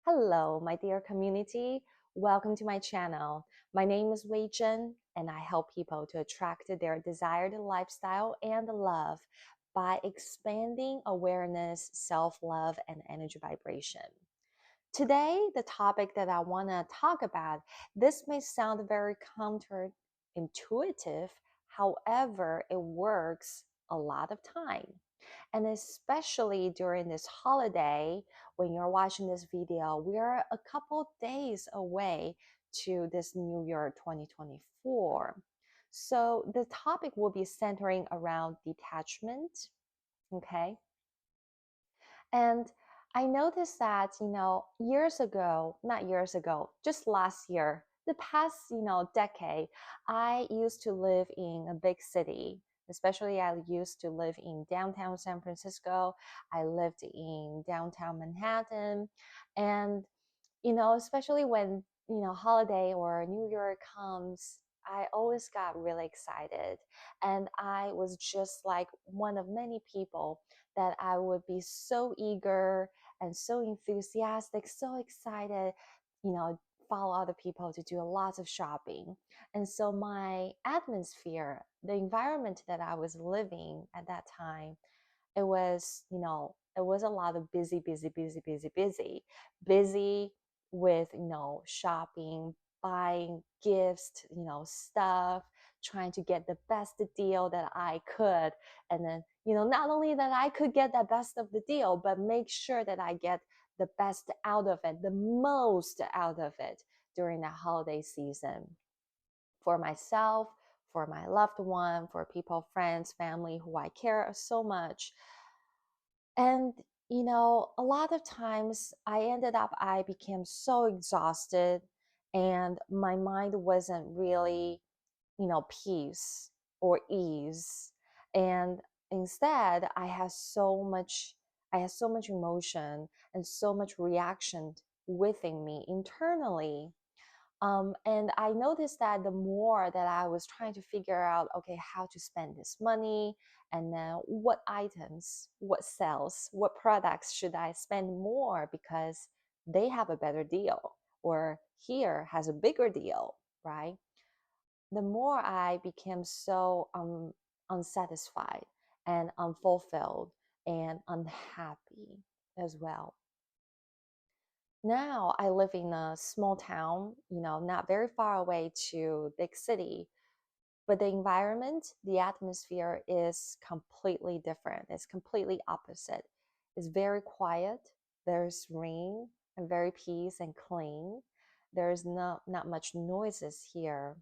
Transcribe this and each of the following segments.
Hello, my dear community. Welcome to my channel. My name is Wei-Jen, and I help people to attract their desired lifestyle and love by expanding awareness, self-love, and energy vibration. Today, the topic that I want to talk about, this may sound very counterintuitive. However, it works a lot of time. And especially during this holiday, when you're watching this video, we are a couple days away to this New Year 2024. So the topic will be centering around detachment, okay? And I noticed that, years ago, not years ago, just last year, the past, decade, I used to live in a big city. Especially, I used to live in downtown San Francisco. I lived in downtown Manhattan. And, especially when, holiday or New Year comes, I always got really excited. And I was just like one of many people that I would be so eager and so enthusiastic, so excited, follow other people to do lots of shopping. And so my atmosphere, the environment that I was living at that time, it was a lot of busy with, shopping, buying gifts, stuff, trying to get the best deal that I could. And then, not only that I could get the best of the deal, but make sure that I get the best out of it, the most out of it during that holiday season for myself, for my loved one, for people, friends, family who I care so much. And, a lot of times I became so exhausted and my mind wasn't really, peace or ease. And instead, I had so much emotion and so much reaction within me internally. And I noticed that the more that I was trying to figure out, okay, how to spend this money, and then what items, what sales, what products should I spend more because they have a better deal, or here has a bigger deal, right? The more I became so unsatisfied and unfulfilled and unhappy as well. Now I live in a small town, not very far away to big city, but the environment, the atmosphere is completely different. It's completely opposite. It's very quiet. There's rain and very peace and clean. There's not much noises here.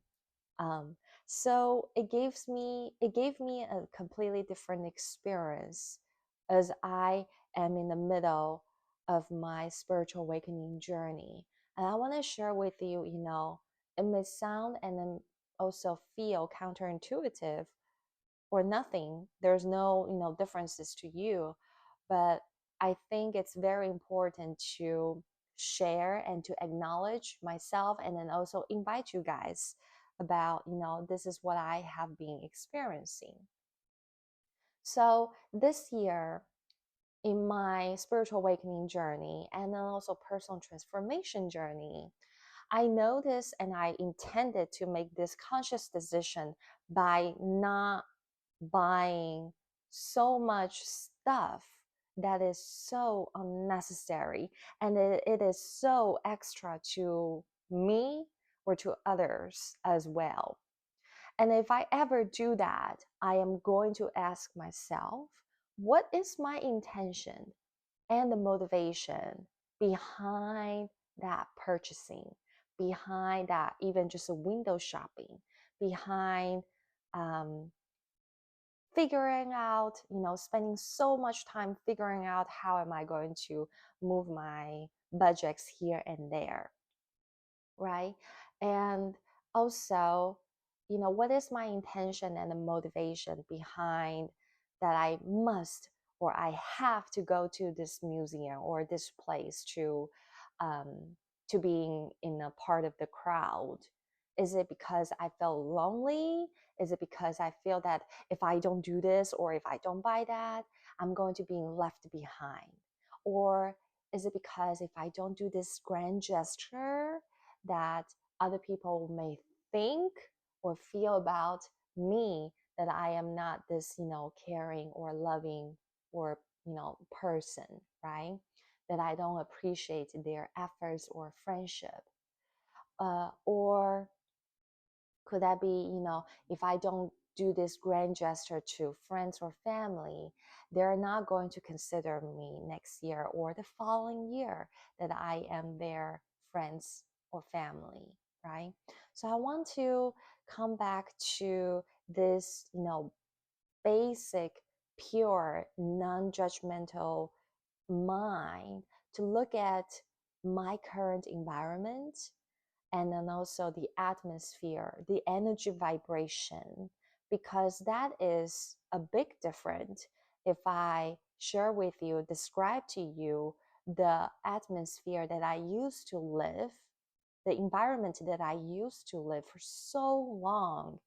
Um, so it gave me a completely different experience as I am in the middle of my spiritual awakening journey. And I want to share with you, it may sound and then also feel counterintuitive or nothing. There's no, differences to you. But I think it's very important to share and to acknowledge myself and then also invite you guys about, this is what I have been experiencing. So this year, in my spiritual awakening journey and then also personal transformation journey, I noticed and I intended to make this conscious decision by not buying so much stuff that is so unnecessary and it is so extra to me or to others as well. And if I ever do that, I am going to ask myself, what is my intention and the motivation behind that purchasing, behind that even just a window shopping, behind um, figuring out, spending so much time figuring out how am I going to move my budgets here and there, right? And also, what is my intention and the motivation behind that I must or I have to go to this museum or this place um, to being in a part of the crowd? Is it because I feel lonely? Is it because I feel that if I don't do this or if I don't buy that, I'm going to be left behind? Or Is it because if I don't do this grand gesture that other people may think or feel about me, that I am not this, caring or loving or, person, right? That I don't appreciate their efforts or friendship. Or could that be, if I don't do this grand gesture to friends or family, they're not going to consider me next year or the following year that I am their friends or family, right? So I want to come back to this, basic, pure, non-judgmental mind to look at my current environment and then also the atmosphere, the energy vibration, because that is a big difference. If I share with you, describe to you the atmosphere that I used to live, the environment that I used to live for so long,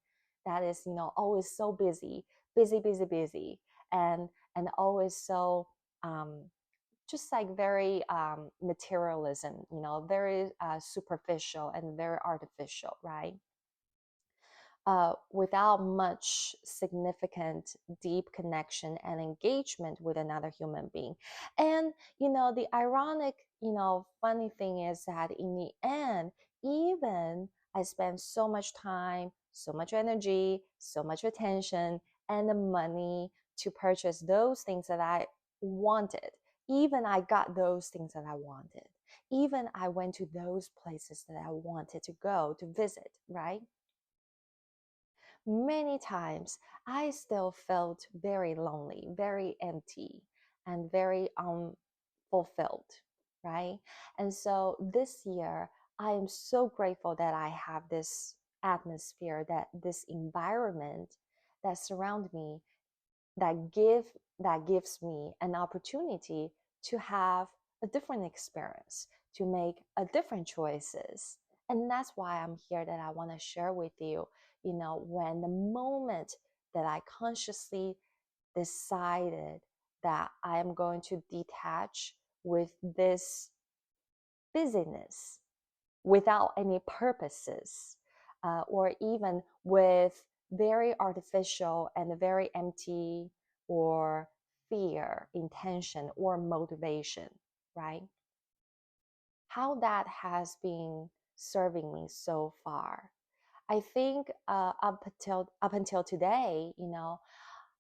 that is, always so busy, busy, busy, busy, and always so just like very materialism, very superficial and very artificial, right? Without much significant deep connection and engagement with another human being. And the ironic, funny thing is that in the end, even I spent so much time, so much energy, so much attention and the money to purchase those things that I wanted. Even I got those things that I wanted. Even I went to those places that I wanted to go to visit, right? Many times I still felt very lonely, very empty, and very unfulfilled, right? And so this year, I am so grateful that I have this atmosphere, that this environment that surround me, that gives me an opportunity to have a different experience, to make a different choices. And that's why I'm here, that I want to share with you, when the moment that I consciously decided that I am going to detach with this busyness without any purposes, or even with very artificial and very empty or fear, intention, or motivation, right? How that has been serving me so far. I think up until today,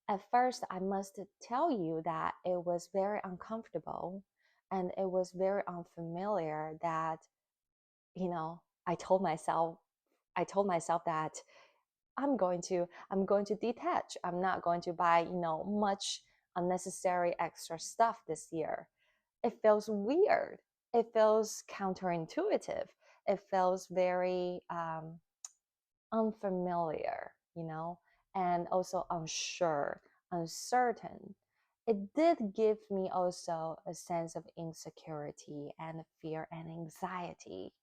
at first I must tell you that it was very uncomfortable and it was very unfamiliar. That I told myself that I'm going to detach. I'm not going to buy, much unnecessary extra stuff this year. It feels weird. It feels counterintuitive. It feels very unfamiliar, and also unsure, uncertain. It did give me also a sense of insecurity and fear and anxiety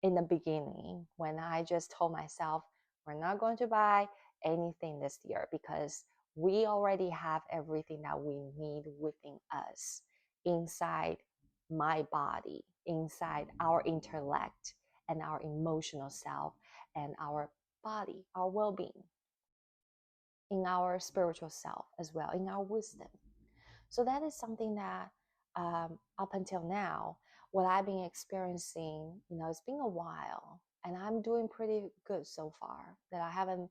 in the beginning, when I just told myself, we're not going to buy anything this year because we already have everything that we need within us, inside my body, inside our intellect and our emotional self and our body, our well-being, in our spiritual self as well, in our wisdom. So that is something that up until now, what I've been experiencing, it's been a while and I'm doing pretty good so far, that I haven't,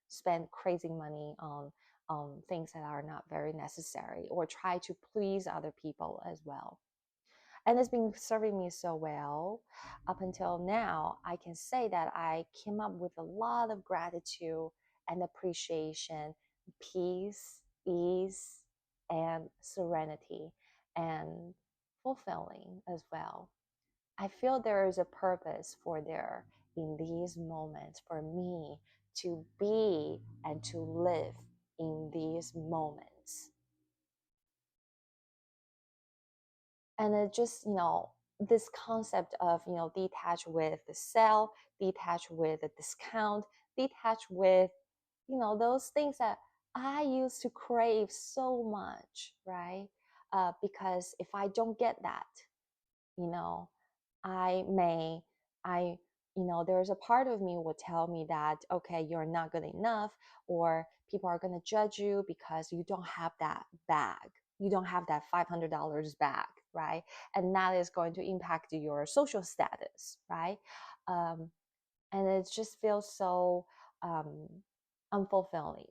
spent crazy money on things that are not very necessary or try to please other people as well. And it's been serving me so well. Up until now, I can say that I came up with a lot of gratitude and appreciation, peace, ease, and serenity, and fulfilling as well. I feel there is a purpose for there in these moments for me to be and to live in these moments. And it just, this concept of, detach with the sale, detach with the discount, detach with, those things that I used to crave so much, right? because if I don't get that, you know, I may, I, there's a part of me will tell me that, okay, you're not good enough, or people are going to judge you because you don't have that bag. You don't have that $500 bag, right? And that is going to impact your social status, right? Um, and it just feels so um, unfulfilling.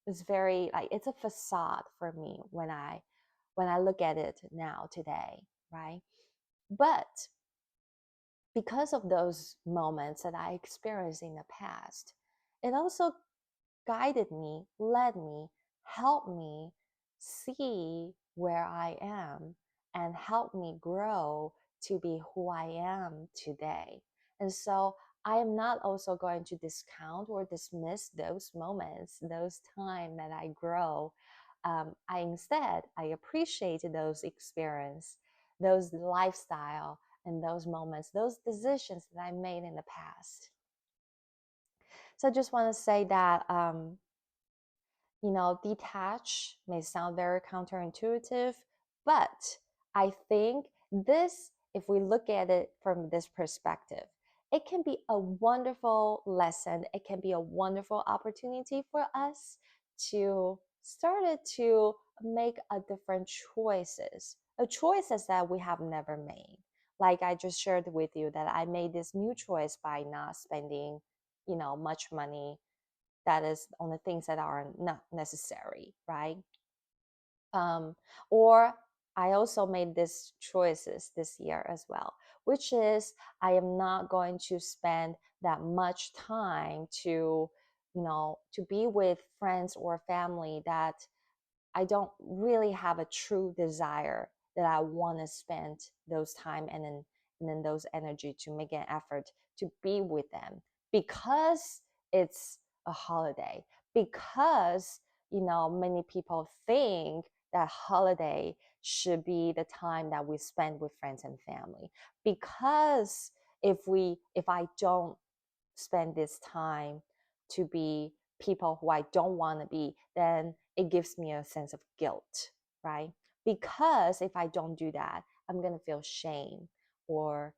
It's very like it's a facade for me when I look at it now today, right? But because of those moments that I experienced in the past, it also guided me, led me, helped me see where I am and helped me grow to be who I am today. And so I am not also going to discount or dismiss those moments, those time that I grow. I appreciate those experience, those lifestyle and those moments, those decisions that I made in the past. So I just want to say that detach may sound very counterintuitive, but I think this, if we look at it from this perspective, it can be a wonderful lesson. It can be a wonderful opportunity for us to start to make a different choices that we have never made. Like I just shared with you that I made this new choice by not spending, much money that is on the things that are not necessary, right? Um, or I also made these choices this year as well, which is I am not going to spend that much time to be with friends or family that I don't really have a true desire that I want to spend those time and then those energy to make an effort to be with them because it's a holiday, because many people think that holiday should be the time that we spend with friends and family, because if I don't spend this time to be people who I don't want to be, then it gives me a sense of guilt, right? Because if I don't do that, I'm going to feel shame or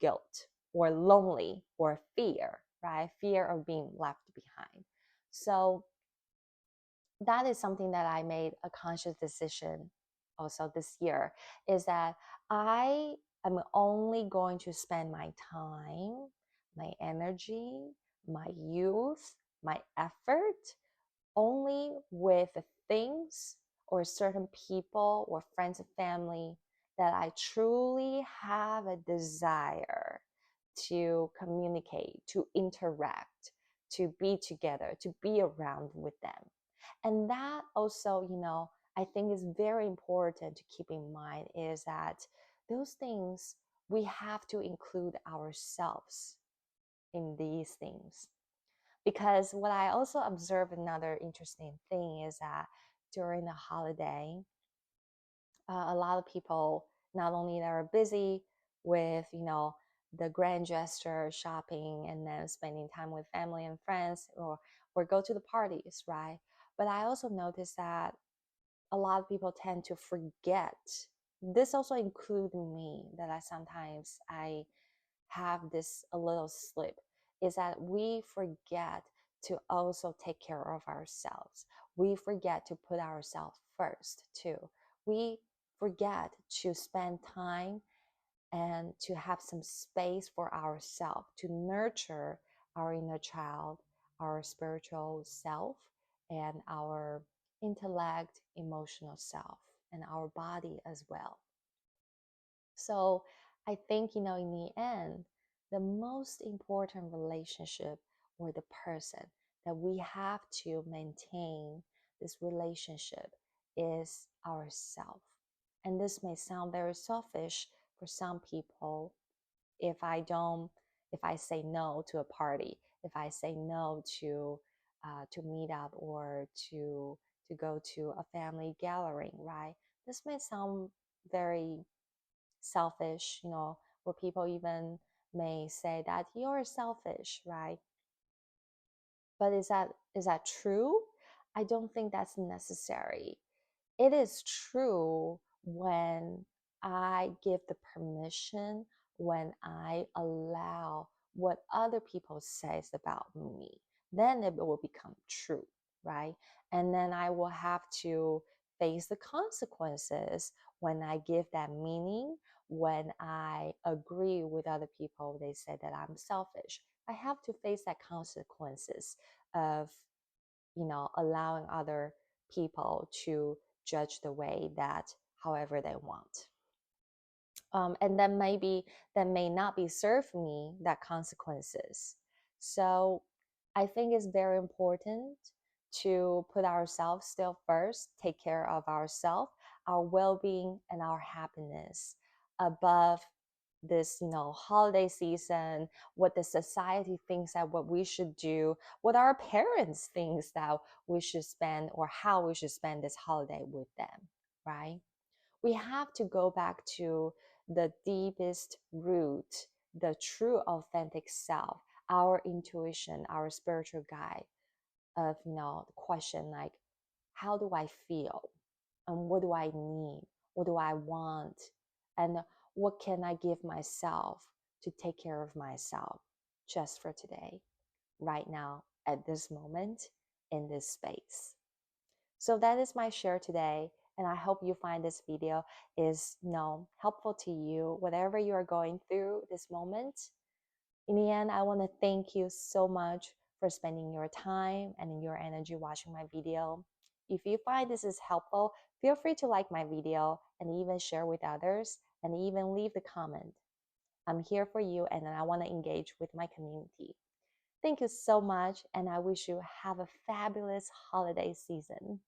guilt or lonely or fear, right? Fear of being left behind. So that is something that I made a conscious decision also this year, is that I am only going to spend my time, my energy, my youth, my effort only with the things or certain people or friends and family that I truly have a desire to communicate, to interact, to be together, to be around with them. And that also, I think is very important to keep in mind, is that those things, we have to include ourselves in these things. Because what I also observe, another interesting thing is that during the holiday, a lot of people not only that are busy with the grand gesture shopping and then spending time with family and friends, or go to the parties, right? But I also noticed that a lot of people tend to forget. This also includes me, that I have this a little slip, is that we forget to also take care of ourselves. We forget to put ourselves first too. We forget to spend time and to have some space for ourselves, to nurture our inner child, our spiritual self, and our intellect, emotional self, and our body as well. So I think, in the end, the most important relationship, or the person that we have to maintain this relationship, is ourself. And this may sound very selfish for some people. If I don't, if I say no to a party, if I say no to meet up, or to go to a family gathering, right? This may sound very selfish, where people even may say that you're selfish, right? But is that true? I don't think that's necessary. It is true when I give the permission, when I allow what other people says about me, then it will become true, right? And then I will have to face the consequences when I give that meaning, when I agree with other people, they say that I'm selfish. I have to face that consequences of, allowing other people to judge the way that however they want. And then maybe that may not be serve me that consequences. So I think it's very important to put ourselves still first, take care of ourselves, our well-being and our happiness above this, holiday season, what the society thinks that what we should do, what our parents thinks that we should spend or how we should spend this holiday with them, right? We have to go back to the deepest root, the true authentic self, our intuition, our spiritual guide of, the question like, how do I feel? And what do I need? What do I want? And what can I give myself to take care of myself just for today, right now, at this moment, in this space? So that is my share today. And I hope you find this video is, helpful to you, whatever you are going through this moment. In the end, I want to thank you so much for spending your time and your energy watching my video. If you find this is helpful, feel free to like my video and even share with others and even leave the comment. I'm here for you and I want to engage with my community. Thank you so much, and I wish you have a fabulous holiday season.